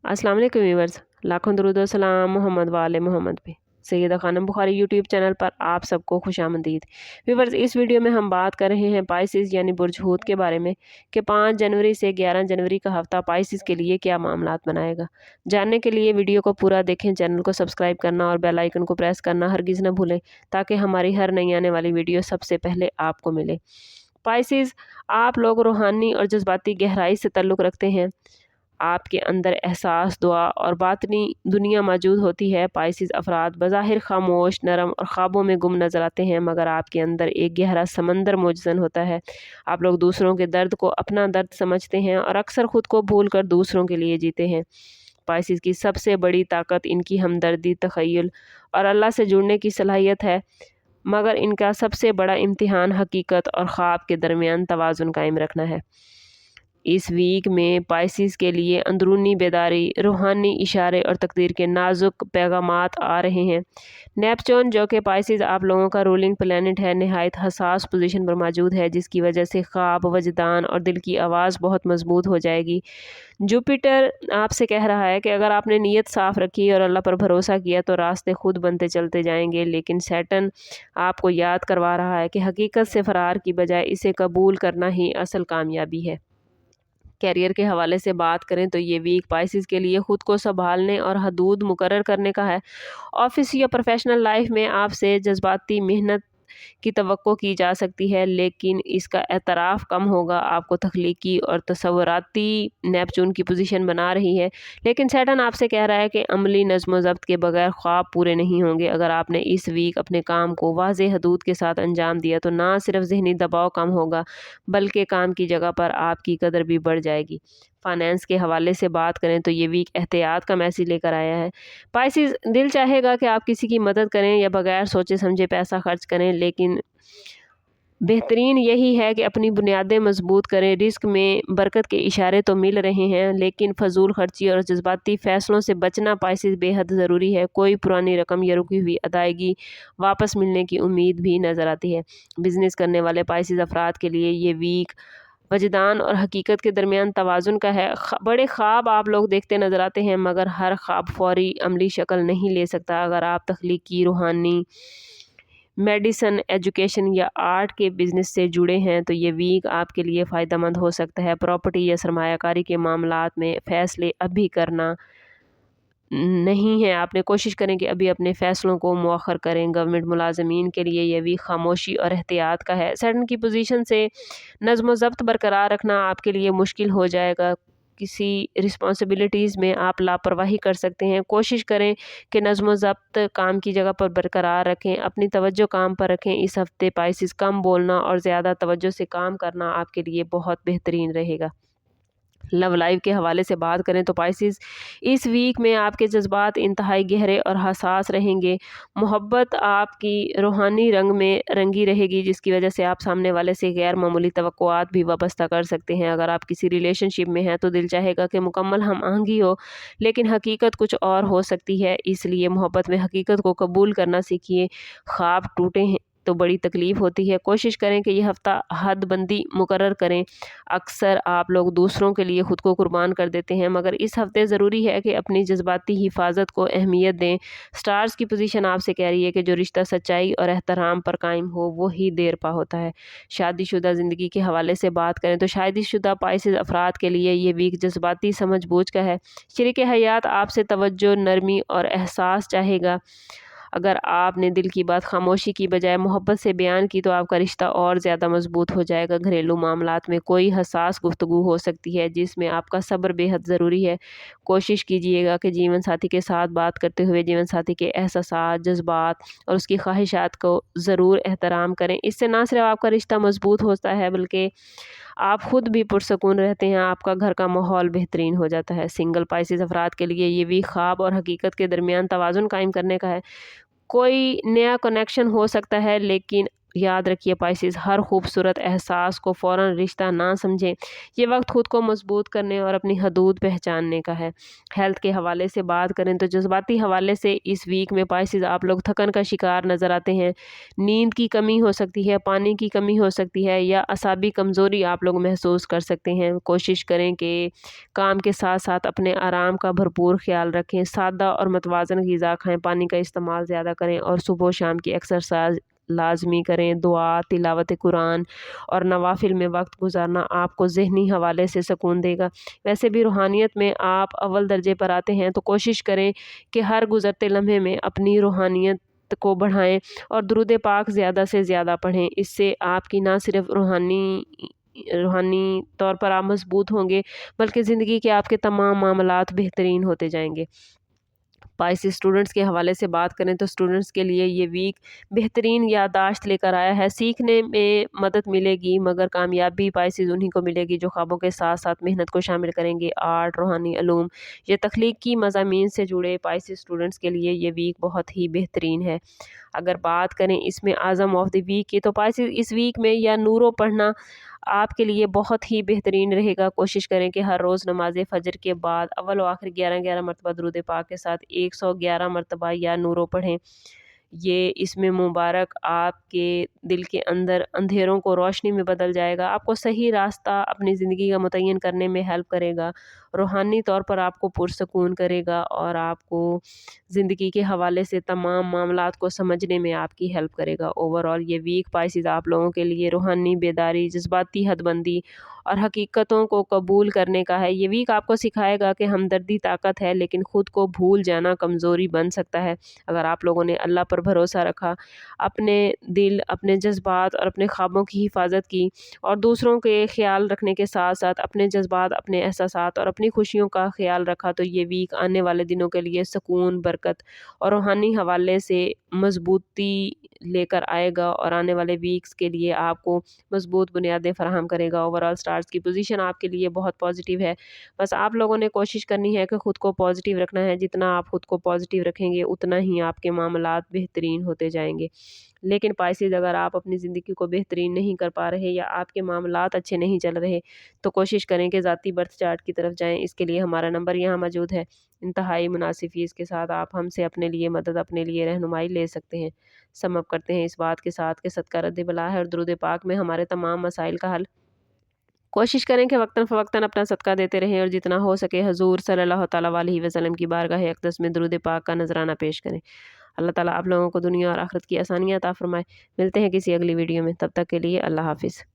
अस्सलाम वालेकुम व्यूअर्स, लाखों दरूद व सलाम मोहम्मद वाले मोहम्मद पे। सैयदा खानम बुखारी यूट्यूब चैनल पर आप सबको खुशामदीद। व्यूअर्स, इस वीडियो में हम बात कर रहे हैं पाइसिस यानी बुर्ज हूत के बारे में कि 5 जनवरी से 11 जनवरी का हफ्ता पाइसिस के लिए क्या मामलात बनाएगा। जानने के लिए वीडियो को पूरा देखें, चैनल को सब्सक्राइब करना और बेल आइकन को प्रेस करना हरगिज़ न भूलें ताकि हमारी हर नई आने वाली वीडियो सबसे पहले आपको मिले। पाइसिस, आप लोग रूहानी और जज्बाती गहराई से ताल्लुक़ रखते हैं। आपके अंदर एहसास, दुआ और बातनी दुनिया मौजूद होती है। पाइसिस अफराद बज़ाहिर खामोश, नरम और ख्वाबों में गुम नज़र आते हैं, मगर आपके अंदर एक गहरा समंदर मौजूद होता है। आप लोग दूसरों के दर्द को अपना दर्द समझते हैं और अक्सर खुद को भूल कर दूसरों के लिए जीते हैं। पाइसिस की सबसे बड़ी ताकत इनकी हमदर्दी, तख़य्युल और अल्लाह से जुड़ने की सलाहियत है, मगर इनका सबसे बड़ा इम्तिहान हकीकत और ख्वाब के दरमियान तवाज़ुन कायम रखना है। इस वीक में पाइसिस के लिए अंदरूनी बेदारी, रूहानी इशारे और तकदीर के नाजुक पैगामात आ रहे हैं। नेपच्यून, जो कि पाइसिस आप लोगों का रूलिंग प्लैनेट है, नहायत हसास पोजीशन पर मौजूद है, जिसकी वजह से ख्वाब, वजदान और दिल की आवाज़ बहुत मजबूत हो जाएगी। जुपिटर आपसे कह रहा है कि अगर आपने नीयत साफ़ रखी और अल्लाह पर भरोसा किया तो रास्ते खुद बनते चलते जाएंगे, लेकिन सैटर्न आपको याद करवा रहा है कि हकीकत से फ़रार की बजाय इसे कबूल करना ही असल कामयाबी है। कैरियर के हवाले से बात करें तो ये वीक पाइसिस के लिए ख़ुद को संभालने और हदूद मुकर्रर करने का है। ऑफिस या प्रोफेशनल लाइफ में आपसे जज्बाती मेहनत की तवक्को की जा सकती है, लेकिन इसका एतराफ़ कम होगा। आपको तख्लीकी और तसव्वुराती नेपच्यून की पोजीशन बना रही है, लेकिन सैटर्न आपसे कह रहा है कि अमली नज़्म ज़ब्त के बगैर ख्वाब पूरे नहीं होंगे। अगर आपने इस वीक अपने काम को वाज़ेह हदूद के साथ अंजाम दिया तो ना सिर्फ ज़हनी दबाव कम होगा, बल्कि काम की जगह पर आपकी कदर भी बढ़ जाएगी। फाइनेंस के हवाले से बात करें तो ये वीक एहतियात का मैसेज लेकर आया है। पाइसिस, दिल चाहेगा कि आप किसी की मदद करें या बगैर सोचे समझे पैसा खर्च करें, लेकिन बेहतरीन यही है कि अपनी बुनियादें मजबूत करें। रिस्क में बरकत के इशारे तो मिल रहे हैं, लेकिन फजूल खर्ची और जज्बाती फ़ैसलों से बचना पाइसिस बेहद ज़रूरी है। कोई पुरानी रकम या रुकी हुई अदायगी वापस मिलने की उम्मीद भी नज़र आती है। बिज़नेस करने वाले पाइसिस अफराद के लिए ये वीक वजदान और हकीकत के दरमियान तवाज़ुन का है। बड़े ख्वाब आप लोग देखते नज़र आते हैं, मगर हर ख्वाब फौरी अमली शक्ल नहीं ले सकता। अगर आप तख्लीकी, रूहानी, मेडिसन, एजुकेशन या आर्ट के बिज़नेस से जुड़े हैं तो ये वीक आपके लिए फ़ायदेमंद हो सकता है। प्रॉपर्टी या सरमायाकारी के मामलात में फ़ैसले अभी करना नहीं है। आपने कोशिश करें कि अभी अपने फ़ैसलों को मौखर करें। गवर्नमेंट मुलाज़मीन के लिए ये भी खामोशी और एहतियात का है। सैटर्न की पोजीशन से नज़्म व ज़ब्त बरकरार रखना आपके लिए मुश्किल हो जाएगा। किसी रिस्पॉन्सिबिलिटीज़ में आप लापरवाही कर सकते हैं। कोशिश करें कि नज़्म व ज़ब्त काम की जगह पर बरकरार रखें, अपनी तवज्जो काम पर रखें। इस हफ़्ते पाइसिस कम बोलना और ज़्यादा तवज्जो से काम करना आपके लिए बहुत बेहतरीन रहेगा। लव लाइफ के हवाले से बात करें तो पाइसिस, इस वीक में आपके जज्बात इंतहाई गहरे और हसास रहेंगे। मोहब्बत आपकी रूहानी रंग में रंगी रहेगी, जिसकी वजह से आप सामने वाले से गैर मामूली तवक्कुआत भी वाबस्ता कर सकते हैं। अगर आप किसी रिलेशनशिप में हैं तो दिल चाहेगा कि मुकम्मल हम आहंगी हो, लेकिन हकीकत कुछ और हो सकती है। इसलिए मोहब्बत में हकीकत को कबूल करना सीखिए। ख्वाब टूटे हैं तो बड़ी तकलीफ़ होती है। कोशिश करें कि यह हफ़्ता हदबंदी मुकर्रर करें। अक्सर आप लोग दूसरों के लिए ख़ुद को कुर्बान कर देते हैं, मगर इस हफ़्ते ज़रूरी है कि अपनी जज्बाती हिफाजत को अहमियत दें। स्टार्स की पोजीशन आपसे कह रही है कि जो रिश्ता सच्चाई और एहतराम पर कायम हो वो ही देर पा होता है। शादीशुदा ज़िंदगी के हवाले से बात करें तो शादीशुदा पाइसिस अफराद के लिए ये वीक जज्बाती समझ बूझ का है। शरीक हयात आपसे तवज्जो, नरमी और एहसास चाहेगा। अगर आपने दिल की बात खामोशी की बजाय मोहब्बत से बयान की तो आपका रिश्ता और ज़्यादा मजबूत हो जाएगा। घरेलू मामलात में कोई हसास गुफ्तगू हो सकती है, जिसमें आपका सब्र बेहद ज़रूरी है। कोशिश कीजिएगा कि जीवन साथी के साथ बात करते हुए जीवन साथी के एहसासात, जज्बात और उसकी ख्वाहिशात को ज़रूर एहतराम करें। इससे ना सिर्फ आपका रिश्ता मजबूत होता है, बल्कि आप ख़ुद भी पुरसकून रहते हैं। आपका घर का माहौल बेहतरीन हो जाता है। सिंगल पाइसिस अफराद के लिए ये भी ख्वाब और हकीकत के दरमियान तवाज़ुन कायम करने का है। कोई नया कनेक्शन हो सकता है, लेकिन याद रखिए पाइसेस, हर खूबसूरत एहसास को फ़ौरन रिश्ता ना समझें। ये वक्त खुद को मजबूत करने और अपनी हदूद पहचानने का है। हेल्थ के हवाले से बात करें तो जज्बाती हवाले से इस वीक में पाइसेस आप लोग थकन का शिकार नज़र आते हैं। नींद की कमी हो सकती है, पानी की कमी हो सकती है, या असाबी कमज़ोरी आप लोग महसूस कर सकते हैं। कोशिश करें कि काम के साथ साथ अपने आराम का भरपूर ख्याल रखें। सादा और मतवाज़न ग़िज़ा खाएँ, पानी का इस्तेमाल ज़्यादा करें और सुबह शाम की एक्सरसाइज लाज़मी करें। दुआ, तिलावत कुरान और नवाफिल में वक्त गुजारना आपको ज़हनी हवाले से सुकून देगा। वैसे भी रूहानियत में आप अव्वल दर्जे पर आते हैं, तो कोशिश करें कि हर गुज़रते लम्हे में अपनी रूहानियत को बढ़ाएं और दुरूद पाक ज़्यादा से ज़्यादा पढ़ें। इससे आपकी ना सिर्फ रूहानी तौर पर आप मजबूत होंगे, बल्कि ज़िंदगी के आपके तमाम मामलात बेहतरीन होते जाएंगे। पाइसेस स्टूडेंट्स के हवाले से बात करें तो स्टूडेंट्स के लिए ये वीक बेहतरीन याददाश्त लेकर आया है। सीखने में मदद मिलेगी, मगर कामयाबी पाइसेस उन्हीं को मिलेगी जो ख्वाबों के साथ साथ मेहनत को शामिल करेंगे। आर्ट, रूहानी अलूम या तख्लीक की मज़ामीन से जुड़े पाइसेस स्टूडेंट्स के लिए ये वीक बहुत ही बेहतरीन है। अगर बात करें इसमें आज़म ऑफ द वीक की, तो पाइसेस इस वीक में या नूरो पढ़ना आपके लिए बहुत ही बेहतरीन रहेगा। कोशिश करें कि हर रोज़ नमाज फ़जर के बाद अव्वल व आखिर 11-11 मरतबा दुरूद पाक के साथ 111 मरतबा या नूरो पढ़ें। ये इसमें मुबारक आपके दिल के अंदर अंधेरों को रोशनी में बदल जाएगा, आपको सही रास्ता अपनी ज़िंदगी का मुतय्यन करने में हेल्प करेगा, रूहानी तौर पर आपको पुरसकून करेगा और आपको ज़िंदगी के हवाले से तमाम मामलात को समझने में आपकी हेल्प करेगा। ओवरऑल ये वीक पाइसेस आप लोगों के लिए रूहानी बेदारी, जज्बाती हदबंदी और हकीकतों को कबूल करने का है। ये वीक आपको सिखाएगा कि हमदर्दी ताकत है, लेकिन ख़ुद को भूल जाना कमज़ोरी बन सकता है। अगर आप लोगों ने अल्लाह पर भरोसा रखा, अपने दिल, अपने जज्बात और अपने ख्वाबों की हिफाजत की और दूसरों के ख्याल रखने के साथ साथ अपने जज्बात, अपने एहसासात और अपनी खुशियों का ख्याल रखा, तो ये वीक आने वाले दिनों के लिए सुकून, बरकत और रूहानी हवाले से मजबूती लेकर आएगा और आने वाले वीक्स के लिए आपको मजबूत बुनियादें फराहम करेगा। ओवरऑल स्टार्स की पोजीशन आपके लिए बहुत पॉजिटिव है। बस आप लोगों ने कोशिश करनी है कि ख़ुद को पॉजिटिव रखना है। जितना आप ख़ुद को पॉजिटिव रखेंगे, उतना ही आपके मामलात बेहतरीन होते जाएंगे। लेकिन पाइसेस, अगर आप अपनी ज़िंदगी को बेहतरीन नहीं कर पा रहे या आपके मामलात अच्छे नहीं चल रहे, तो कोशिश करें कि ज़ाती बर्थ चार्ट की तरफ जाएँ। इसके लिए हमारा नंबर यहाँ मौजूद है। इंतहाई मुनासिब फ़ीस के साथ आप हमसे अपने लिए मदद, अपने लिए रहनुमाई ले सकते हैं। सम अप करते हैं इस बात के साथ कि सदका रद्द बला है और दुरूद पाक में हमारे तमाम मसाइल का हल। कोशिश करें कि वक्तन फ़वक्तन अपना सदका देते रहें और जितना हो सके हज़ूर सल्लल्लाहु तआला अलैहि वसल्लम की बारगाह अक़दस में दुरूद पाक का नजराना पेश करें। अल्लाह ताला आप लोगों को दुनिया और आखिरत की आसानियाँ अता फ़रमाए। मिलते हैं किसी अगली वीडियो में, तब तक के लिए अल्लाह हाफ़िज़।